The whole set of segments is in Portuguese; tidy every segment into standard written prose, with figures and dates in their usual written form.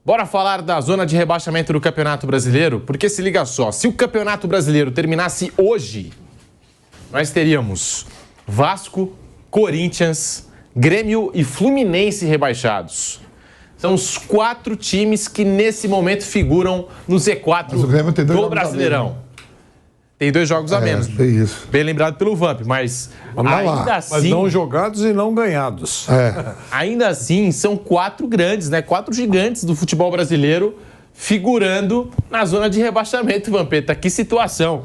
Bora falar da zona de rebaixamento do Campeonato Brasileiro? Porque se liga só, se o Campeonato Brasileiro terminasse hoje, nós teríamos Vasco, Corinthians, Grêmio e Fluminense rebaixados. São os 4 times que nesse momento figuram no Z4 do Brasileirão. Tem 2 jogos a menos. Isso. Bem lembrado pelo Vamp, mas ainda assim... Mas não jogados e não ganhados. Ainda assim, são 4 grandes, né? 4 gigantes do futebol brasileiro figurando na zona de rebaixamento, Vampeta. Que situação.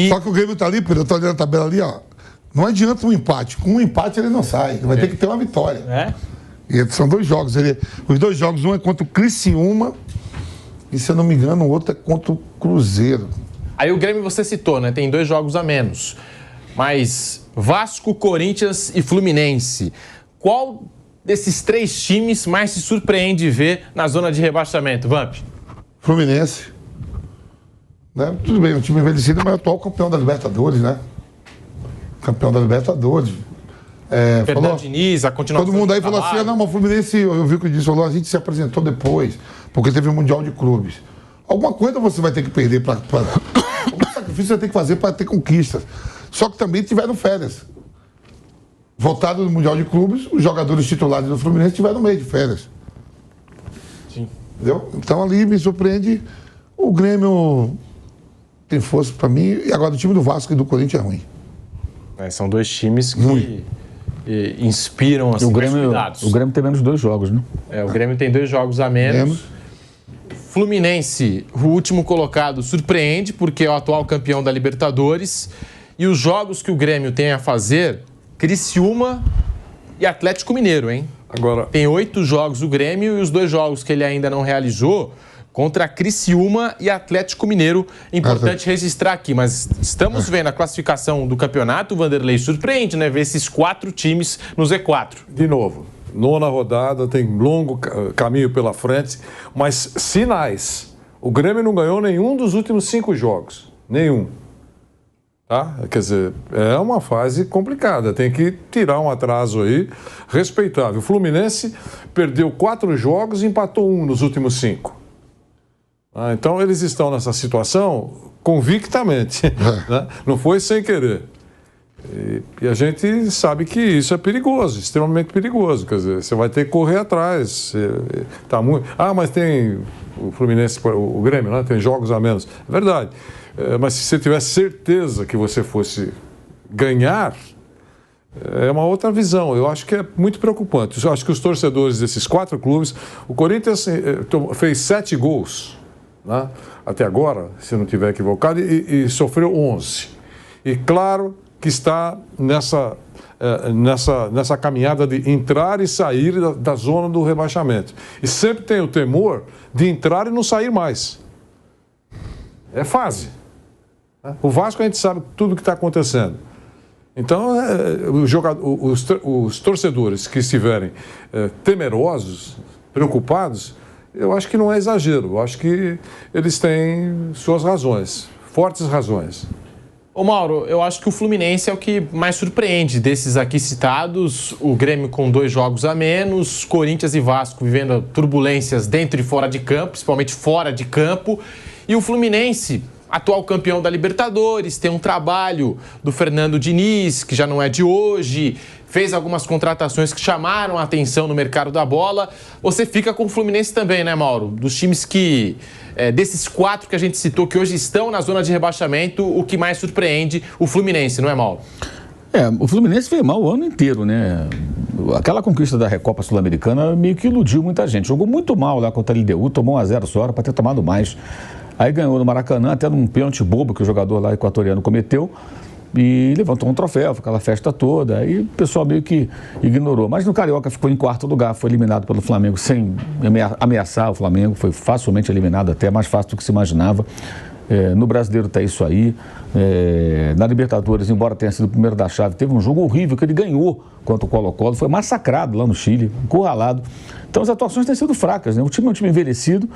Só que o Grêmio tá ali, Pedro, eu tô olhando a tabela ali, ó. Não adianta um empate. Com um empate ele não sai. Vai ter que ter uma vitória. E são 2 jogos. Os 2 jogos, um é contra o Criciúma e, se eu não me engano, o outro é contra o Cruzeiro. Aí o Grêmio você citou, né? Tem 2 jogos a menos. Mas Vasco, Corinthians e Fluminense. Qual desses 3 times mais se surpreende ver na zona de rebaixamento, Vamp? Fluminense. Né? Tudo bem, um time envelhecido, mas é o atual campeão da Libertadores, né? Campeão da Libertadores. Fernando Diniz, a continuação. Todo mundo aí falou assim, não, mas o Fluminense, eu vi o que disse, falou, a gente se apresentou depois, porque teve o Mundial de Clubes. Alguma coisa você vai ter que perder algum sacrifício você vai ter que fazer para ter conquistas. Só que também tiveram férias. Voltado no Mundial de Clubes, os jogadores titulares do Fluminense tiveram no meio de férias. Sim. Entendeu? Então ali me surpreende. O Grêmio tem força para mim, e agora o time do Vasco e do Corinthians é ruim. São 2 times que inspiram assim, cuidados. O Grêmio tem menos 2 jogos, né? O Grêmio tem 2 jogos a menos. Fluminense, o último colocado, surpreende, porque é o atual campeão da Libertadores. E os jogos que o Grêmio tem a fazer, Criciúma e Atlético Mineiro, hein? Agora... Tem 8 jogos o Grêmio e os 2 jogos que ele ainda não realizou contra Criciúma e Atlético Mineiro. Importante registrar aqui, mas estamos vendo a classificação do campeonato, o Vanderlei surpreende, né? Ver esses 4 times no Z4. De novo. 9ª rodada, tem longo caminho pela frente, mas sinais. O Grêmio não ganhou nenhum dos últimos 5 jogos. Nenhum. Tá? Quer dizer, é uma fase complicada. Tem que tirar um atraso aí respeitável. O Fluminense perdeu 4 jogos e empatou 1 nos últimos 5. Então, eles estão nessa situação convictamente. Né? Não foi sem querer. E a gente sabe que isso é perigoso, extremamente perigoso. Quer dizer, você vai ter que correr atrás. Tá muito... mas tem o Fluminense, o Grêmio, né? Tem jogos a menos. É verdade. Mas se você tivesse certeza que você fosse ganhar, é uma outra visão. Eu acho que é muito preocupante. Eu acho que os torcedores desses 4 clubes... O Corinthians fez 7 gols, né? Até agora, se não tiver equivocado, e sofreu 11. E claro... que está nessa caminhada de entrar e sair da zona do rebaixamento. E sempre tem o temor de entrar e não sair mais. É fase. O Vasco a gente sabe tudo o que está acontecendo. Então, os torcedores que estiverem temerosos, preocupados, eu acho que não é exagero. Eu acho que eles têm suas razões, fortes razões. Ô Mauro, eu acho que o Fluminense é o que mais surpreende desses aqui citados. O Grêmio com 2 jogos a menos, Corinthians e Vasco vivendo turbulências dentro e fora de campo, principalmente fora de campo. E o Fluminense, atual campeão da Libertadores, tem um trabalho do Fernando Diniz, que já não é de hoje, fez algumas contratações que chamaram a atenção no mercado da bola. Você fica com o Fluminense também, né, Mauro? Dos times que... desses 4 que a gente citou, que hoje estão na zona de rebaixamento, o que mais surpreende o Fluminense, não é, Mauro? O Fluminense veio mal o ano inteiro, né? Aquela conquista da Recopa Sul-Americana meio que iludiu muita gente. Jogou muito mal lá contra a LDU, tomou 1-0 só, era para ter tomado mais. Aí ganhou no Maracanã, até num pênalti bobo que o jogador lá equatoriano cometeu. E levantou um troféu, aquela festa toda, aí o pessoal meio que ignorou. Mas no Carioca ficou em 4º lugar, foi eliminado pelo Flamengo sem ameaçar o Flamengo, foi facilmente eliminado, até mais fácil do que se imaginava. No Brasileiro está isso aí. Na Libertadores, embora tenha sido o primeiro da chave, teve um jogo horrível que ele ganhou contra o Colo-Colo, foi massacrado lá no Chile, encurralado. Então as atuações têm sido fracas, né? O time é um time envelhecido.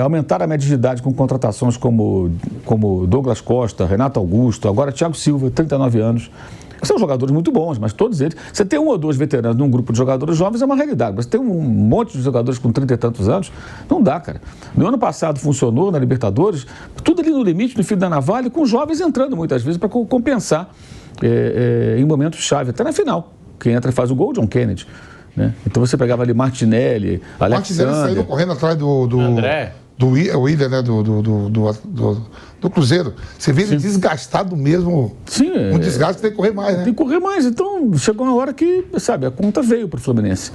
Aumentar a média de idade com contratações como Douglas Costa, Renato Augusto, agora Thiago Silva, 39 anos. São jogadores muito bons, mas todos eles... Você tem 1 ou 2 veteranos num grupo de jogadores jovens é uma realidade, mas tem um monte de jogadores com 30 e tantos anos, não dá, cara. No ano passado funcionou na Libertadores, tudo ali no limite, no fim da navalha, com jovens entrando muitas vezes para compensar em momentos chave, até na final. Quem entra e faz o gol, John Kennedy. Né? Então você pegava ali Martinelli, Alexander... Martinelli saiu correndo atrás do André. Do Willian, né? Do Cruzeiro. Você vê ele desgastado mesmo. Sim, um desgaste que tem que correr mais, né? Tem que correr mais. Então, chegou uma hora que, sabe, a conta veio para o Fluminense.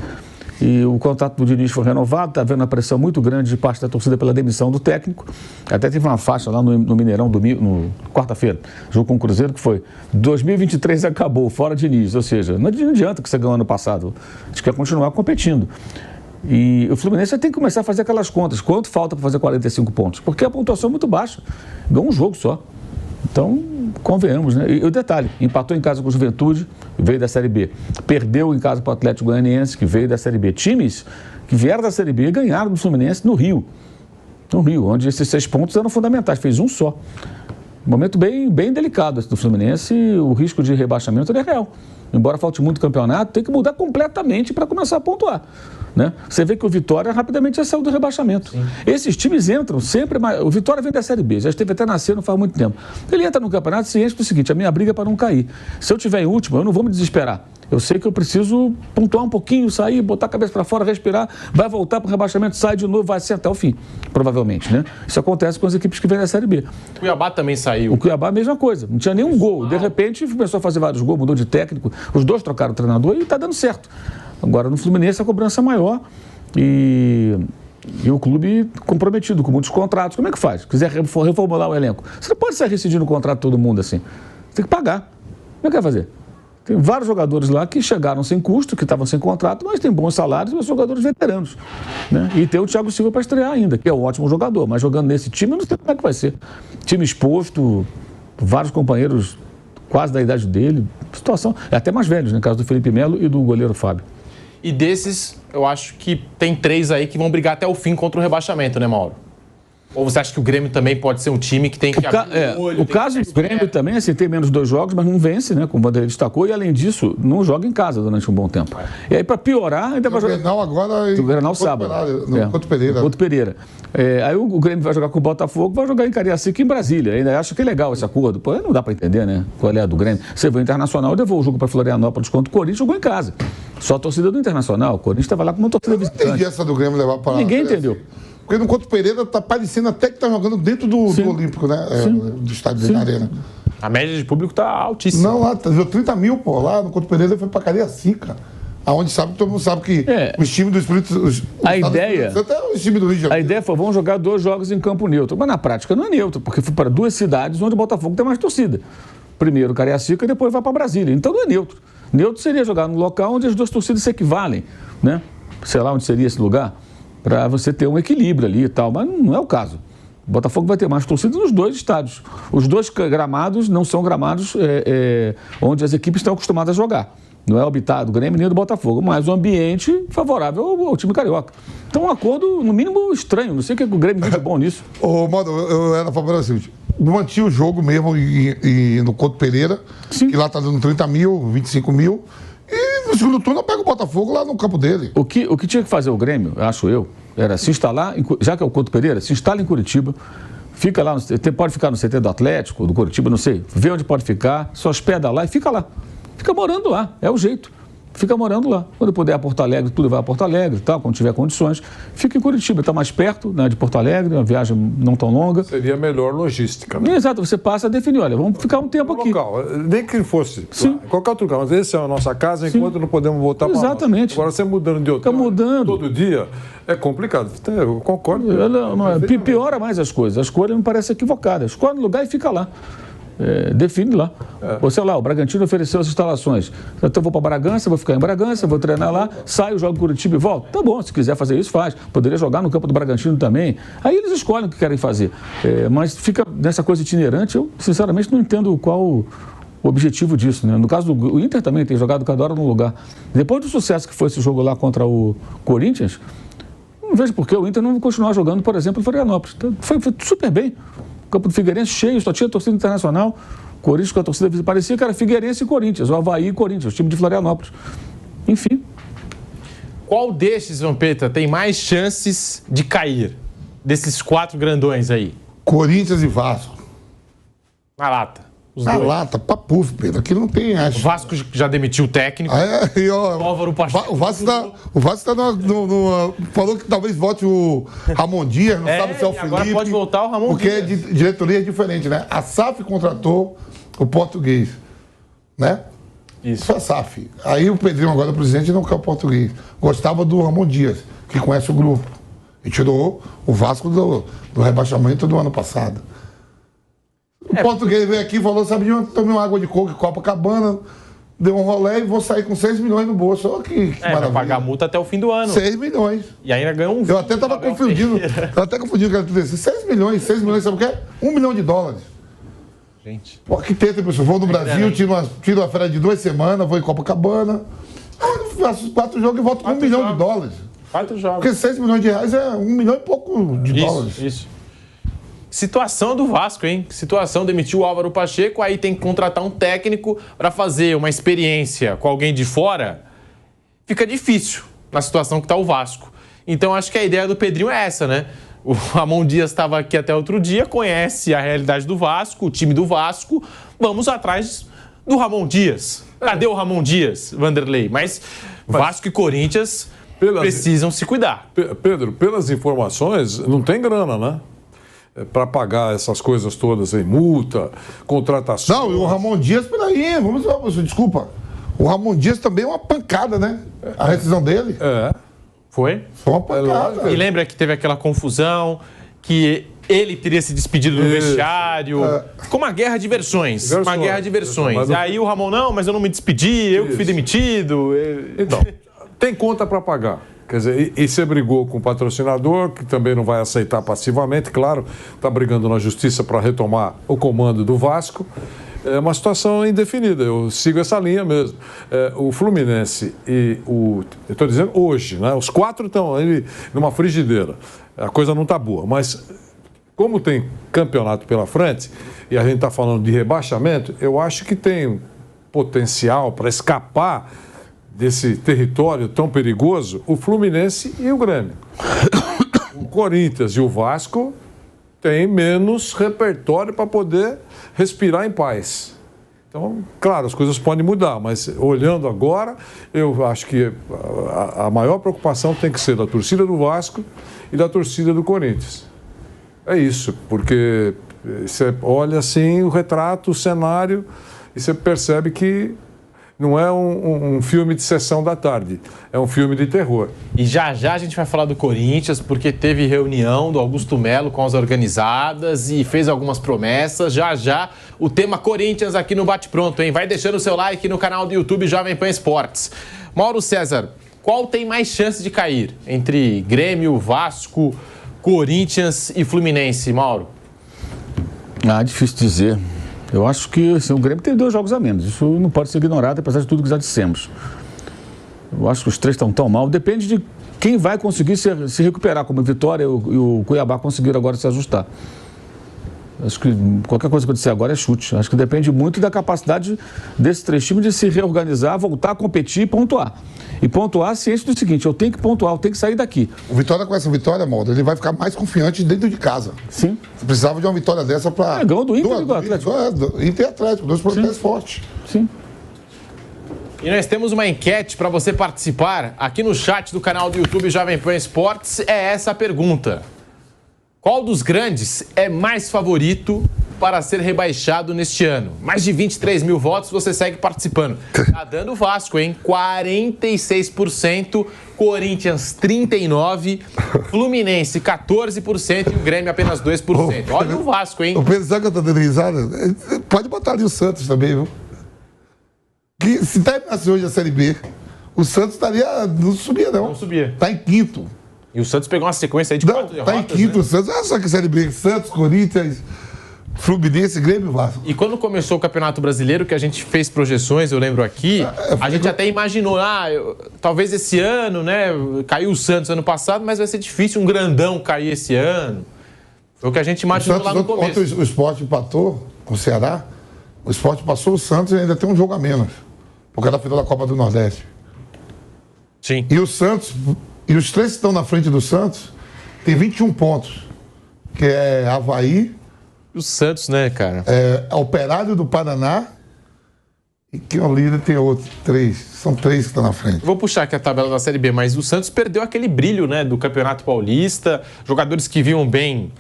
E o contrato do Diniz foi renovado, está havendo uma pressão muito grande de parte da torcida pela demissão do técnico. Até teve uma faixa lá no Mineirão, quarta-feira, jogo com o Cruzeiro, que foi 2023 acabou, fora Diniz. Ou seja, não adianta que você ganhou ano passado. A gente quer continuar competindo. E o Fluminense tem que começar a fazer aquelas contas. Quanto falta para fazer 45 pontos? Porque a pontuação é muito baixa. Ganhou um jogo só. Então, convenhamos, né? E o detalhe, empatou em casa com o Juventude, veio da Série B. Perdeu em casa para o Atlético Goianiense, que veio da Série B. Times que vieram da Série B ganharam do Fluminense no Rio. No Rio, onde esses 6 pontos eram fundamentais. Fez um só. Um momento bem delicado esse do Fluminense. O risco de rebaixamento é real. Embora falte muito campeonato, tem que mudar completamente para começar a pontuar. Né? Você vê que o Vitória rapidamente já saiu do rebaixamento. Sim. Esses times entram sempre... O Vitória vem da Série B, já esteve até nascer, não faz muito tempo. Ele entra no campeonato ciente do seguinte, a minha briga é para não cair. Se eu tiver em último, eu não vou me desesperar. Eu sei que eu preciso pontuar um pouquinho, sair, botar a cabeça para fora, respirar, vai voltar para o rebaixamento, sai de novo, vai ser até o fim, provavelmente. Né? Isso acontece com as equipes que vêm da Série B. O Cuiabá também saiu. O Cuiabá, a mesma coisa. Não tinha nenhum gol. De repente, começou a fazer vários gols, mudou de técnico. Os dois trocaram o treinador e está dando certo. Agora, no Fluminense, a cobrança é maior e o clube comprometido com muitos contratos. Como é que faz? Se quiser reformular o elenco. Você não pode sair rescindindo o contrato de todo mundo assim. Você tem que pagar. Como é que vai fazer? Tem vários jogadores lá que chegaram sem custo, que estavam sem contrato, mas tem bons salários, mas jogadores veteranos. Né? E tem o Thiago Silva para estrear ainda, que é um ótimo jogador, mas jogando nesse time, eu não sei como é que vai ser. Time exposto, vários companheiros quase da idade dele, situação, é até mais velhos, no caso do Felipe Melo e do goleiro Fábio. E desses, eu acho que tem 3 aí que vão brigar até o fim contra o rebaixamento, né, Mauro? Ou você acha que o Grêmio também pode ser um time que tem que abrir o olho? O caso do Grêmio também, assim, tem menos 2 jogos, mas não vence, né? Como o Vanderlei destacou, e além disso, não joga em casa durante um bom tempo. E aí, para piorar, ainda vai jogar. O Grenal agora. O Grenal sábado. No Couto Pereira. Couto Pereira. Aí o Grêmio vai jogar com o Botafogo, vai jogar em Cariacica, em Brasília. Ainda acho que é legal esse acordo. Pô, não dá para entender, né? Qual é a do Grêmio? Você vai Internacional, levou o jogo para Florianópolis contra o Corinthians, jogou em casa. Só a torcida do Internacional. O Corinthians estava lá com uma torcida visitante. Eu não entendi essa do Grêmio levar para lá. Ninguém entendeu. Porque no Couto Pereira tá parecendo até que tá jogando dentro do Olímpico, né? Do estádio da Arena. A média de público tá altíssima. Não, lá, deu 30 mil, pô. Lá no Couto Pereira foi pra Cariacica. Aonde todo mundo sabe que os times do Espírito... A ideia... Até os times do Rio de Janeiro. A ideia foi, vamos jogar 2 jogos em campo neutro. Mas na prática não é neutro, porque foi para 2 cidades onde o Botafogo tem mais torcida. Primeiro Cariacica e depois vai para Brasília. Então não é neutro. Neutro seria jogar num local onde as 2 torcidas se equivalem, né? Sei lá onde seria esse lugar, para você ter um equilíbrio ali e tal, mas não é o caso. O Botafogo vai ter mais torcida nos 2 estádios. Os 2 gramados não são gramados onde as equipes estão acostumadas a jogar. Não é o habitat do Grêmio nem do Botafogo, mas um ambiente favorável ao time carioca. Então, um acordo, no mínimo, estranho. Não sei o que o Grêmio viu de bom nisso. Ô, Mano, eu era favorável assim, mantinha o jogo mesmo no Couto Pereira, que lá tá dando 30 mil, 25 mil. E no segundo turno eu pego o Botafogo lá no campo dele. O que tinha que fazer o Grêmio, acho eu, era se instalar, já que é o Couto Pereira, se instala em Curitiba, fica lá, pode ficar no CT do Atlético, do Curitiba, não sei, vê onde pode ficar, só hospeda lá e fica lá. Fica morando lá, é o jeito. Fica morando lá. Quando puder a Porto Alegre, tudo vai a Porto Alegre e tal, quando tiver condições. Fica em Curitiba, está mais perto, né, de Porto Alegre, uma viagem não tão longa. Seria a melhor logística. Né? Exato, você passa a definir, olha, vamos ficar um tempo aqui. Local, nem que fosse qualquer outro lugar, mas esse é a nossa casa, enquanto não podemos voltar para lá. Exatamente. Agora você mudando de hotel todo dia, é complicado. Eu concordo. Piora mais as coisas. A escolha me parece equivocada. Escolhe no lugar e fica lá. Define lá. Ou sei lá, o Bragantino ofereceu as instalações. Então eu vou para Bragança, vou ficar em Bragança, vou treinar lá, saio, jogo Curitiba e volto. Tá bom, se quiser fazer isso, faz. Poderia jogar no campo do Bragantino também. Aí eles escolhem o que querem fazer. Mas fica nessa coisa itinerante, eu sinceramente não entendo qual o objetivo disso. Né? No caso do Inter também tem jogado cada hora num lugar. Depois do sucesso que foi esse jogo lá contra o Corinthians, não vejo por que o Inter não continuar jogando, por exemplo, em Florianópolis. Foi super bem. O campo do Figueirense cheio, só tinha torcida internacional. Corinthians com a torcida parecia que era Figueirense e Corinthians, o Avaí e Corinthians, o time de Florianópolis. Enfim. Qual desses, Vampeta, tem mais chances de cair? Desses 4 grandões aí? Corinthians e Vasco. Na lata. Os Na dois. lata, papufo, Pedro. Aqui não tem, O acho. Vasco já demitiu o técnico. E, ó, Álvaro Pacheco. o Vasco tá falou que talvez volte o Ramon Dias, não sabe se é o e Felipe. agora pode voltar o Ramon porque Dias. Diretoria é diferente, né? A SAF contratou o português, né? Isso é a SAF. Aí o Pedrinho, agora o presidente, não quer o português. Gostava do Ramon Dias, que conhece o grupo. E tirou o Vasco do rebaixamento do ano passado. O português veio aqui e falou, sabe de onde? Tomei uma água de coco em Copacabana, deu um rolê e vou sair com 6 milhões no bolso. Olha que Vai maravilha. pagar a multa até o fim do ano. 6 milhões. E ainda ganhou um. Eu até estava confundindo. Eu até confundindo o que era tudo isso. 6 milhões, sabe o que é? $1 milhão. Gente. Pô, que tenta, pessoal. Vou no Brasil, tiro uma férias de 2 semanas, vou em Copacabana. Faço 4 jogos e volto com $1 milhão. 4 jogos. Porque 6 milhões de reais é 1 milhão e pouco de dólares. Isso. Situação do Vasco, hein? Situação, demitiu o Álvaro Pacheco, aí tem que contratar um técnico para fazer uma experiência com alguém de fora. Fica difícil na situação que está o Vasco. Então, acho que a ideia do Pedrinho é essa, né? O Ramon Dias estava aqui até outro dia, conhece a realidade do Vasco, o time do Vasco. Vamos atrás do Ramon Dias. Cadê o Ramon Dias, Vanderlei? Mas Vasco e Corinthians precisam se cuidar. Pedro, pelas informações, não tem grana, né? Para pagar essas coisas todas aí, multa, contratação. Não, e o Ramon Dias, peraí, desculpa. O Ramon Dias também é uma pancada, né? A rescisão dele. Foi? Foi uma pancada. E lembra que teve aquela confusão, que ele teria se despedido no vestiário. Ficou uma guerra de versões. Uma guerra de versões. E aí o Ramon, não, mas eu não me despedi, eu que fui demitido. Então, tem conta para pagar. Quer dizer, e você brigou com o patrocinador, que também não vai aceitar passivamente, claro, está brigando na justiça para retomar o comando do Vasco. É uma situação indefinida, eu sigo essa linha mesmo. O Fluminense e eu estou dizendo hoje, né? Os 4 estão aí numa frigideira. A coisa não está boa, mas como tem campeonato pela frente, e a gente está falando de rebaixamento, eu acho que tem potencial para escapar desse território tão perigoso, o Fluminense e o Grêmio. O Corinthians e o Vasco têm menos repertório para poder respirar em paz. Então, claro, as coisas podem mudar, mas olhando agora, eu acho que a maior preocupação tem que ser da torcida do Vasco e da torcida do Corinthians. É isso, porque você olha assim o retrato, o cenário, e você percebe que não é um filme de sessão da tarde, é um filme de terror. E já a gente vai falar do Corinthians, porque teve reunião do Augusto Melo com as organizadas e fez algumas promessas. Já o tema Corinthians aqui no Bate Pronto, hein? Vai deixando o seu like no canal do YouTube Jovem Pan Esportes. Mauro César, qual tem mais chance de cair entre Grêmio, Vasco, Corinthians e Fluminense, Mauro? Difícil dizer. Eu acho que assim, o Grêmio tem 2 jogos a menos. Isso não pode ser ignorado, apesar de tudo que já dissemos. Eu acho que os 3 estão tão mal. Depende de quem vai conseguir se recuperar, como a Vitória e o Cuiabá conseguiram agora se ajustar. Acho que qualquer coisa que eu disser agora é chute. Acho que depende muito da capacidade desses 3 times de se reorganizar, voltar a competir e pontuar. E pontuar ciente do seguinte, eu tenho que pontuar, eu tenho que sair daqui. O Vitória, com essa vitória, Maldo, ele vai ficar mais confiante dentro de casa. Sim. Você precisava de uma vitória dessa para... Ganhou do Inter e do Atlético. Inter e Atlético, 2 protestos fortes. Sim. E nós temos uma enquete para você participar aqui no chat do canal do YouTube Jovem Pan Esportes. É essa a pergunta. Qual dos grandes é mais favorito para ser rebaixado neste ano? Mais de 23 mil votos, você segue participando. Tá dando o Vasco, hein? 46%, Corinthians 39%, Fluminense 14% e o Grêmio apenas 2%. Olha o Vasco, hein? O Pedro, sabe que eu tô dando risada? Pode botar ali o Santos também, viu? Que se terminasse hoje a Série B, o Santos não subia, não. Não subia. Tá em 5º. E o Santos pegou uma sequência aí de 4 derrotas, tá em 5º, né? O Santos. Olha só que Série B. Santos, Corinthians, Fluminense, Grêmio e Vasco. E quando começou o Campeonato Brasileiro, que a gente fez projeções, eu lembro aqui, a gente até imaginou, talvez esse ano, né, caiu o Santos ano passado, mas vai ser difícil um grandão cair esse ano. Foi o que a gente imaginou lá no começo. Ontem o Sport empatou com o Ceará O Sport passou o Santos e ainda tem um jogo a menos. Por causa da final da Copa do Nordeste. Sim. E o Santos, e os 3 que estão na frente do Santos, tem 21 pontos. Que é Avaí, E o Santos, né, cara? Operário do Paraná, e quem é o líder tem outro, 3. São 3 que estão na frente. Vou puxar aqui a tabela da Série B, mas o Santos perdeu aquele brilho, né, do Campeonato Paulista. Jogadores que vinham bem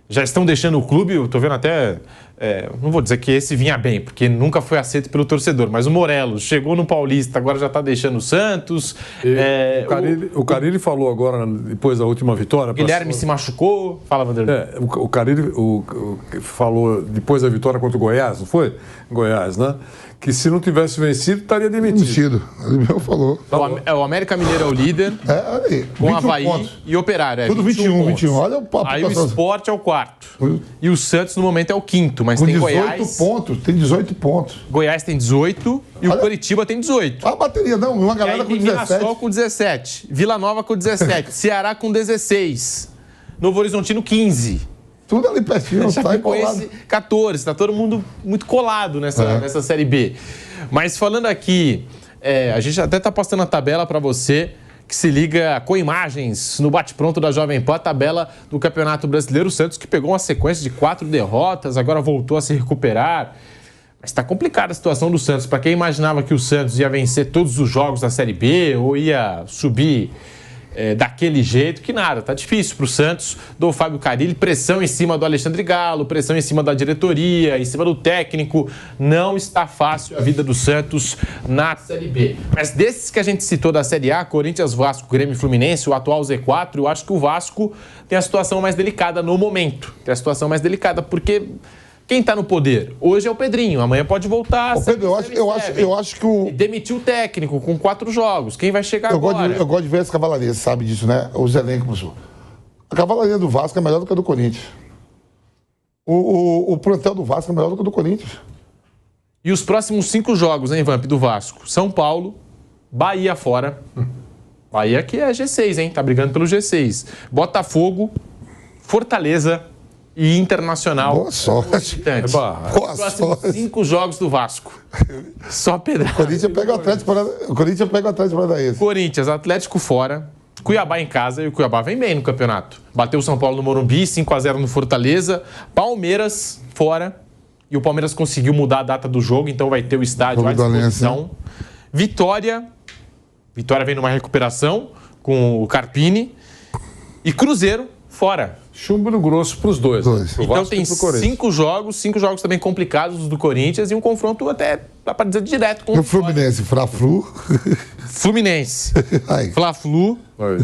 já estão deixando o clube. Eu tô vendo até... não vou dizer que esse vinha bem, porque nunca foi aceito pelo torcedor, mas o Morelos chegou no Paulista, agora já está deixando o Santos. O Carille falou agora, depois da última vitória... O Guilherme se machucou. Fala, Vanderlei. O Carille falou depois da vitória contra o Goiás, não foi? Goiás, né? Que se não tivesse vencido, estaria demitido. Ele mesmo falou. O América Mineiro é o líder, Olha aí, com 21 Avaí pontos. e Operário. Tudo 21. Olha o papo. Aí o Sport é o 4. E o Santos, no momento, é o 5º. Mas Com tem 18 Goiás. pontos. Tem 18 pontos. Goiás tem 18 e o Coritiba tem 18. A bateria, não. Uma E galera aí com tem 17. Mirassol com 17. Vila Nova com 17. Ceará com 16. Novo Horizontino 15. Tudo ali pertinho. Tá Chapecoense embolado. 14. Tá todo mundo muito colado nessa Série B. Mas falando aqui, a gente até tá postando a tabela para você que se liga com imagens no bate-pronto da Jovem Pan, a tabela do Campeonato Brasileiro. O Santos que pegou uma sequência de 4 derrotas, agora voltou a se recuperar. Mas está complicada a situação do Santos. Para quem imaginava que o Santos ia vencer todos os jogos da Série B ou ia subir daquele jeito, que nada, tá difícil para o Santos, do Fábio Carille, pressão em cima do Alexandre Galo, pressão em cima da diretoria, em cima do técnico, não está fácil a vida do Santos na Série B. Mas desses que a gente citou da Série A, Corinthians, Vasco, Grêmio e Fluminense, o atual Z4, eu acho que o Vasco tem a situação mais delicada no momento, tem a situação mais delicada, porque... Quem está no poder? Hoje é o Pedrinho, amanhã pode voltar. Ô, Pedro, eu acho que o... Demitiu o técnico com 4 jogos. Quem vai chegar agora? Eu gosto de ver essa cavalaria, você sabe disso, né? Os elencos, professor. A cavalaria do Vasco é melhor do que a do Corinthians. O plantel do Vasco é melhor do que o do Corinthians. E os próximos 5 jogos, hein, Vamp, do Vasco? São Paulo, Bahia fora. Bahia que é G6, hein? Tá brigando pelo G6. Botafogo, Fortaleza e Internacional. Boa sorte. Boa sorte. 5 jogos do Vasco. Só pedrada. O Corinthians pega o Atlético Paranaense. Corinthians, Atlético fora. Cuiabá em casa, e o Cuiabá vem bem no campeonato. Bateu o São Paulo no Morumbi, 5-0 no Fortaleza. Palmeiras fora. E o Palmeiras conseguiu mudar a data do jogo, então vai ter o estádio à disposição. Vitória vem numa recuperação com o Carpini. E Cruzeiro fora. Chumbo no grosso para os dois. Então tem 5 jogos também complicados do Corinthians e um confronto até, dá para dizer, direto com o Fluminense, Fla-Flu. Fluminense, Fla-Flu,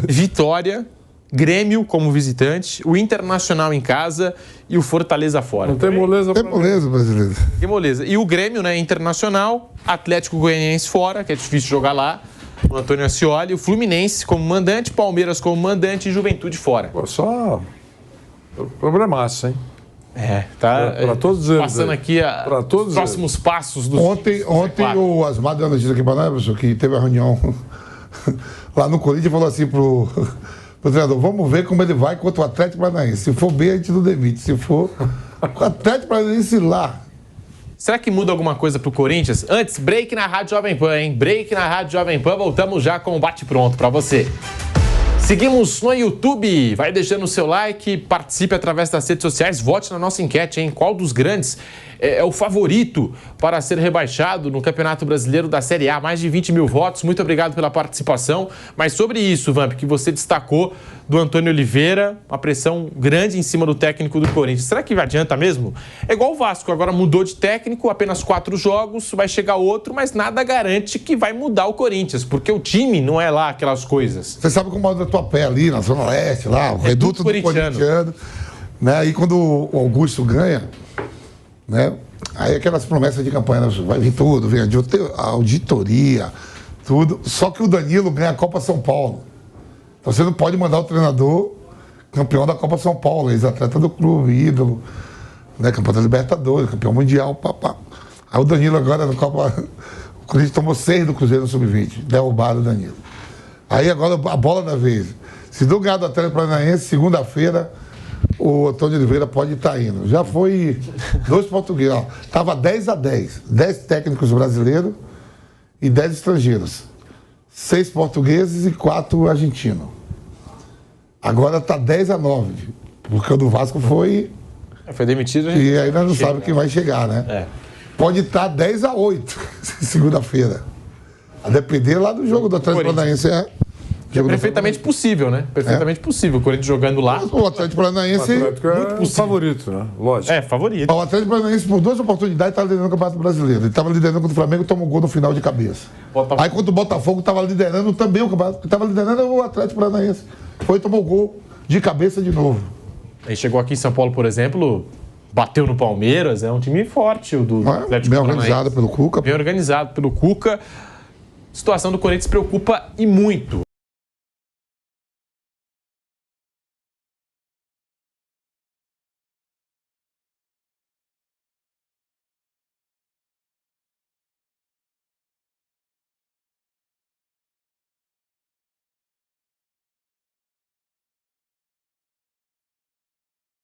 Vitória, Grêmio como visitante, o Internacional em casa e o Fortaleza fora. Não tem moleza Tem moleza, brasileiro. Tem moleza. E o Grêmio, né, Internacional, Atlético Goianiense fora, que é difícil jogar lá, o Antônio Ascioli, o Fluminense como mandante, Palmeiras como mandante e Juventude fora. Pô, só problemaço, hein? Tá para todos eles, passando aqui os próximos passos do Ontem o Asmar deu uma notícia aqui para nós, professor, que teve a reunião lá no Corinthians e falou assim pro treinador, vamos ver como ele vai contra o Atlético Paranaense. Se for bem, a gente não demite. Se for o Atlético Paranaense lá. Será que muda alguma coisa pro Corinthians? Antes, break na Rádio Jovem Pan, hein? Break na Rádio Jovem Pan, voltamos já com o bate-pronto para você. Seguimos no YouTube, vai deixando o seu like, participe através das redes sociais, vote na nossa enquete, hein? Qual dos grandes é o favorito para ser rebaixado no Campeonato Brasileiro da Série A? Mais de 20 mil votos, muito obrigado pela participação. Mas sobre isso, Vamp, que você destacou do Antônio Oliveira, uma pressão grande em cima do técnico do Corinthians. Será que adianta mesmo? É igual o Vasco, agora mudou de técnico, apenas 4 jogos, vai chegar outro, mas nada garante que vai mudar o Corinthians, porque o time não é lá aquelas coisas. Você sabe como é o Tatuapé ali, na Zona Leste, lá, o reduto do corintiano. Né? Aí quando o Augusto ganha, né? Aí aquelas promessas de campanha, né? Vai vir tudo, vem a auditoria, tudo. Só que o Danilo ganha a Copa São Paulo. Então você não pode mandar o treinador campeão da Copa São Paulo, ex-atleta do clube, ídolo, né? Campeão da Libertadores, campeão mundial, papá. Aí o Danilo agora na Copa. O Corinthians tomou 6 do Cruzeiro no Sub-20, derrubado o Danilo. Aí agora a bola da vez. Se não ganhar do Atlético Paranaense, segunda-feira, o Antônio Oliveira pode estar indo. Já foi 2 portugueses, ó. Tava 10-10. 10 técnicos brasileiros e 10 estrangeiros. 6 portugueses e 4 argentinos. Agora tá 10-9. Porque o do Vasco foi... Foi demitido. E ainda não sabe quem vai chegar, né? É. Pode estar 10-8, segunda-feira. A depender lá do jogo do Atlético Paranaense. É perfeitamente possível, né? Perfeitamente possível. O Corinthians jogando lá. O Atlético Paranaense... O Atlético é o favorito, né? Lógico. É, favorito. O Atlético Paranaense, por 2 oportunidades, estava liderando o Campeonato Brasileiro. Ele estava liderando contra o Flamengo e tomou um gol no final de cabeça. Aí, contra o Botafogo, estava liderando também o Campeonato. Estava liderando o Atlético Paranaense. Foi e tomou gol de cabeça de novo. Aí chegou aqui em São Paulo, por exemplo, bateu no Palmeiras. É um time forte, o do Atlético Bem Paranaense. organizado pelo Cuca. Bem organizado pelo Cuca. A situação do Corinthians preocupa e muito.